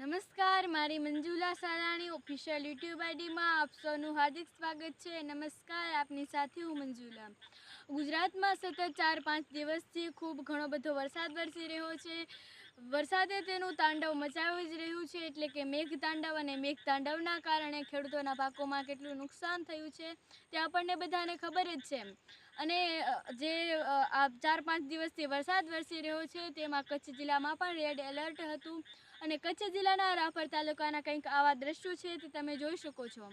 નમસ્કાર, મારી Manjula Salani official YouTube આઈડીમાં આપ સૌનું હાર્દિક સ્વાગત છે. નમસ્કાર, આપની સાથે હું મંજુલા. ગુજરાતમાં સતત 4-5 દિવસથી ખૂબ ઘણો બધો વરસાદ વરસી રહ્યો છે. વરસાદે તેનું તાંડવ મચાવી જ રહ્યું છે, એટલે કે મેઘતાંડવ, અને મેઘતાંડવના કારણે ખેડૂતોના પાકોમાં કેટલું નુકસાન થયું છે તે આપણને બધાને ખબર જ છે. અને જે આ 4-5 દિવસથી વરસાદ વરસી રહ્યો છે તેમાં કચ્છ જિલ્લામાં પણ રેડ એલર્ટ હતું. અને કચ્છ જિલ્લાના રાપર તાલુકાના કંઈક આવા દ્રશ્યો છે તે તમે જોઈ શકો છો.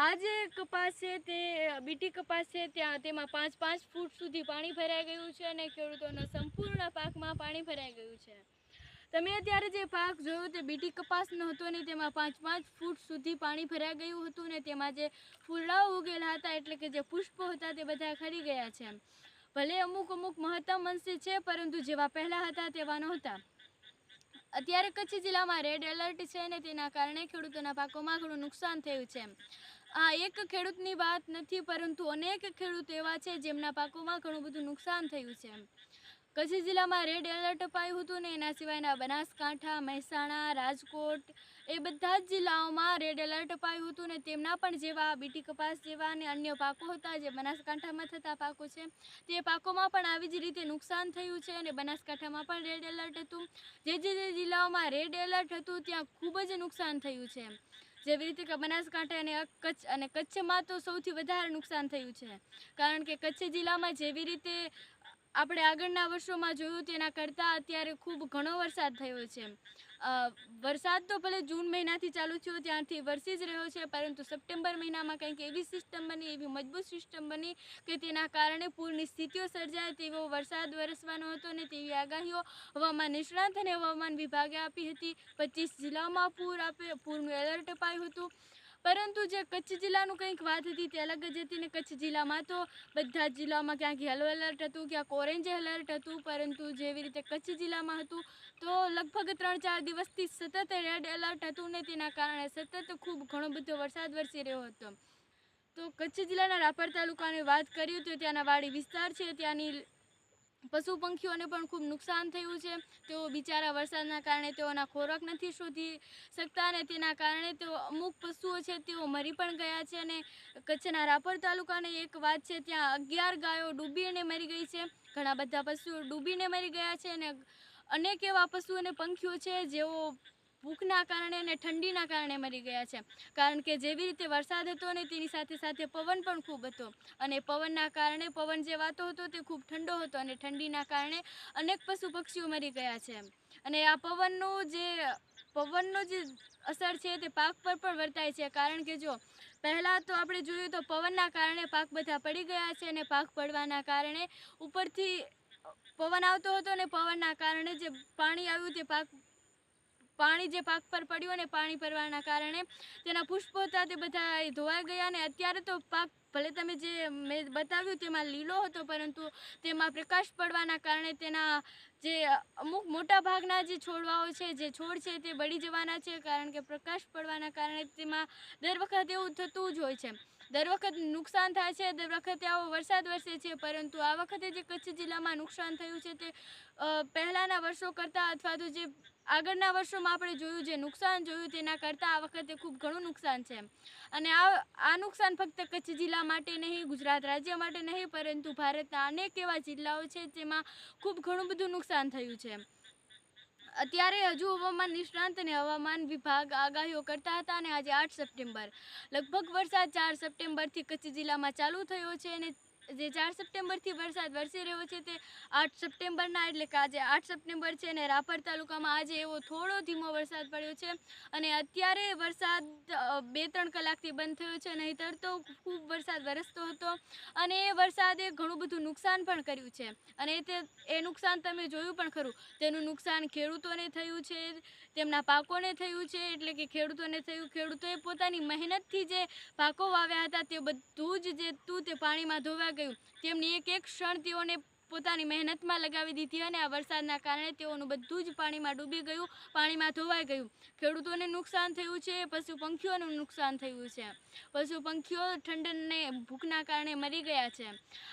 આ જે કપાસ છે તે બીટી કપાસ છે, તેમાં 5-5 ફૂટ સુધી પાણી ભરાઈ ગયું છે અને ખેડૂતોના સંપૂર્ણ પાકમાં પાણી ભરાઈ ગયું છે. તમે અત્યારે જે પાક જોયો તે બીટી કપાસનો હતો ને તેમાં 5-5 ફૂટ સુધી પાણી ભરાઈ ગયું હતું ને તેમાં જે ફૂલડાઓ ઉગેલા હતા, એટલે કે જે પુષ્પો હતા તે બધા ખરી ગયા છે. ભલે અમુક મહત્તમ અંશે છે, પરંતુ જેવા પહેલા હતા તેવા નહોતા. અત્યારે કચ્છ જિલ્લામાં રેડ એલર્ટ છે ને તેના કારણે ખેડૂતોના પાકોમાં ઘણું નુકસાન થયું છે. આ એક ખેડૂતની વાત નથી, પરંતુ અનેક ખેડૂત એવા છે જેમના પાકોમાં ઘણું બધું નુકસાન થયું છે. કચ્છ જિલ્લામાં રેડ એલર્ટ અપાયું હતું ને એના સિવાયના બનાસકાંઠા, મહેસાણા, રાજકોટ એ બધા જ જિલ્લાઓમાં રેડ એલર્ટ અપાયું હતું ને તેમના પણ જેવા બીટી કપાસ જેવા અને અન્ય પાકો હતા જે બનાસકાંઠામાં થતા પાકો છે તે પાકોમાં પણ આવી જ રીતે નુકસાન થયું છે. અને બનાસકાંઠામાં પણ રેડ એલર્ટ હતું. જે જિલ્લાઓમાં રેડ એલર્ટ હતું ત્યાં ખૂબ જ નુકસાન થયું છે. જેવી રીતે કે બનાસકાંઠા અને કચ્છમાં તો સૌથી વધારે નુકસાન થયું છે, કારણ કે કચ્છ જિલ્લામાં જેવી રીતે આપણે આગળના વર્ષોમાં જોયું તેના કરતાં અત્યારે ખૂબ ઘણો વરસાદ થયો છે. વરસાદ તો ભલે જૂન મહિનાથી ચાલુ થયો ત્યાંથી વરસી જ રહ્યો છે, પરંતુ સપ્ટેમ્બર મહિનામાં કંઈક એવી સિસ્ટમ બની, એવી મજબૂત સિસ્ટમ બની કે તેના કારણે પૂરની સ્થિતિઓ સર્જાય તેવો વરસાદ વરસવાનો હતો ને તેવી આગાહીઓ હવામાન નિષ્ણાત અને હવામાન વિભાગે આપી હતી. 25 જિલ્લાઓમાં પૂરનું એલર્ટ અપાયું હતું. પરંતુ જે કચ્છ જિલ્લાનું કંઈક વાત હતી તે અલગ જ હતી ને કચ્છ જિલ્લામાં તો બધા જ જિલ્લાઓમાં ક્યાંક યલો એલર્ટ હતું, ક્યાંક ઓરેન્જ એલર્ટ હતું, પરંતુ જેવી રીતે કચ્છ જિલ્લામાં હતું તો લગભગ 3-4 દિવસથી સતત રેડ એલર્ટ હતું ને તેના કારણે સતત ખૂબ ઘણો બધો વરસાદ વરસી રહ્યો હતો. તો કચ્છ જિલ્લાના રાપર તાલુકાની વાત કરીએ તો ત્યાંના વાડી વિસ્તાર છે, ત્યાંની પશુ પંખીઓને પણ ખૂબ નુકસાન થયું છે. તેઓ બિચારા વરસાદના કારણે તેઓના ખોરાક નથી શોધી શકતા અને તેના કારણે તેઓ અમુક પશુઓ છે તેઓ મરી પણ ગયા છે. અને કચ્છના રાપર તાલુકાની એક વાત છે, ત્યાં 11 ગાયો ડૂબીને મરી ગઈ છે. ઘણા બધા પશુઓ ડૂબીને મરી ગયા છે અને અનેક એવા પશુ અને પંખીઓ છે જેઓ ભૂખના કારણે અને ઠંડીના કારણે મરી ગયા છે. કારણ કે જેવી રીતે વરસાદ હતો ને તેની સાથે સાથે પવન પણ ખૂબ હતો, અને પવનના કારણે પવન જે વાતો હતો તે ખૂબ ઠંડો હતો અને ઠંડીના કારણે અનેક પશુ પક્ષીઓ મરી ગયા છે. અને આ પવનનો જે અસર છે તે પાક પર પણ વર્તાય છે, કારણ કે જો પહેલાં તો આપણે જોઈએ તો પવનના કારણે પાક બધા પડી ગયા છે અને પાક પડવાના કારણે ઉપરથી પવન આવતો હતો અને પવનના કારણે જે પાણી આવ્યું તે પાણી જે પાક પર પડ્યું અને પાણી પડવાના કારણે તેના પુષ્પો હતા તે બધા ધોવાઈ ગયા. અને અત્યારે તો પાક ભલે તમે જે મેં બતાવ્યું તેમાં લીલો હતો, પરંતુ તેમાં પ્રકાશ પડવાના કારણે તેના જે અમુક મોટા ભાગના જે છોડવાઓ છે, જે છોડ છે તે બળી જવાના છે, કારણ કે પ્રકાશ પડવાના કારણે તેમાં દર વખત એવું થતું જ હોય છે. દર વખત નુકસાન થાય છે, દર વખતે આવો વરસાદ વરસે છે, પરંતુ આ વખતે જે કચ્છ જિલ્લામાં નુકસાન થયું છે તે પહેલાંના વર્ષો કરતાં અથવા તો જે આગળના વર્ષોમાં આપણે જોયું જે નુકસાન જોયું તેના કરતાં આ વખતે ખૂબ ઘણું નુકસાન છે. અને આ નુકસાન ફક્ત કચ્છ જિલ્લા માટે નહીં, ગુજરાત રાજ્ય માટે નહીં, પરંતુ ભારતના અનેક એવા જિલ્લાઓ છે જેમાં ખૂબ ઘણું બધું નુકસાન થયું છે. અત્યારે હજુ હવામાન નિષ્ણાંત અને હવામાન વિભાગ આગાહીઓ કરતા હતા અને આજે 8 સપ્ટેમ્બર લગભગ વરસાદ 4 સપ્ટેમ્બરથી કચ્છ જિલ્લામાં ચાલુ થયો છે. અને જે 4 સપ્ટેમ્બરથી વરસાદ વરસી રહ્યો છે તે 8 સપ્ટેમ્બરના એટલે કે આજે 8 સપ્ટેમ્બર છે અને રાપર તાલુકામાં આજે એવો થોડો ધીમો વરસાદ પડ્યો છે. અને અત્યારે વરસાદ 2-3 કલાકથી બંધ થયો છે, નહીંતર તો ખૂબ વરસાદ વરસતો હતો અને એ વરસાદે ઘણું બધું નુકસાન પણ કર્યું છે. અને એ નુકસાન તમે જોયું પણ ખરું. તેનું નુકસાન ખેડૂતોને થયું છે, તેમના પાકોને થયું છે, એટલે કે ખેડૂતોએ પોતાની મહેનતથી જે પાકો વાવ્યા હતા તે બધું જ તે પાણીમાં ધોવાઈ ગયું. તેમની એક ક્ષણ તેઓને પોતાની મહેનતમાં લગાવી દીધી અને આ વરસાદના કારણે તેઓનું બધું જ પાણીમાં ડૂબી ગયું, પાણીમાં ધોવાઈ ગયું. ખેડૂતોને નુકસાન થયું છે, પશુ પંખીઓનું નુકસાન થયું છે. પશુ પંખીઓ ઠંડને ભૂખના કારણે મરી ગયા છે.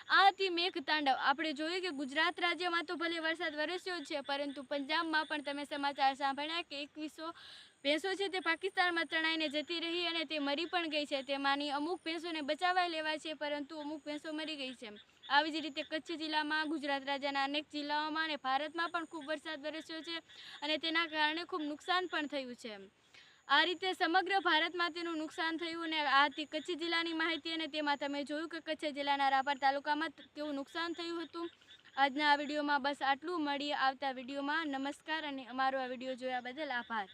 આ હતી મેઘતાંડવ. આપણે જોયું કે ગુજરાત રાજ્યમાં તો ભલે વરસાદ વરસ્યો છે, પરંતુ પંજાબમાં પણ તમે સમાચાર સાંભળ્યા કે 2100 ભેંસો છે તે પાકિસ્તાનમાં તણાઈને જતી રહી અને તે મરી પણ ગઈ છે. તેમાંની અમુક ભેંસોને બચાવાઈ લેવાય છે, પરંતુ અમુક ભેંસો મરી ગઈ છે. આવી જ રીતે કચ્છ જિલ્લામાં, ગુજરાત રાજ્યના અનેક જિલ્લાઓમાં અને ભારતમાં પણ ખૂબ વરસાદ વરસ્યો છે અને તેના કારણે ખૂબ નુકસાન પણ થયું છે. આ રીતે સમગ્ર ભારતમાં તેનું નુકસાન થયું અને આ હતી કચ્છ જિલ્લાની માહિતી અને તેમાં તમે જોયું કે કચ્છ જિલ્લાના રાપર તાલુકામાં કેવું નુકસાન થયું હતું. આજના આ વિડીયોમાં બસ આટલું. મળીએ આવતા વિડીયોમાં. નમસ્કાર અને અમારો આ વિડીયો જોયા બદલ આભાર.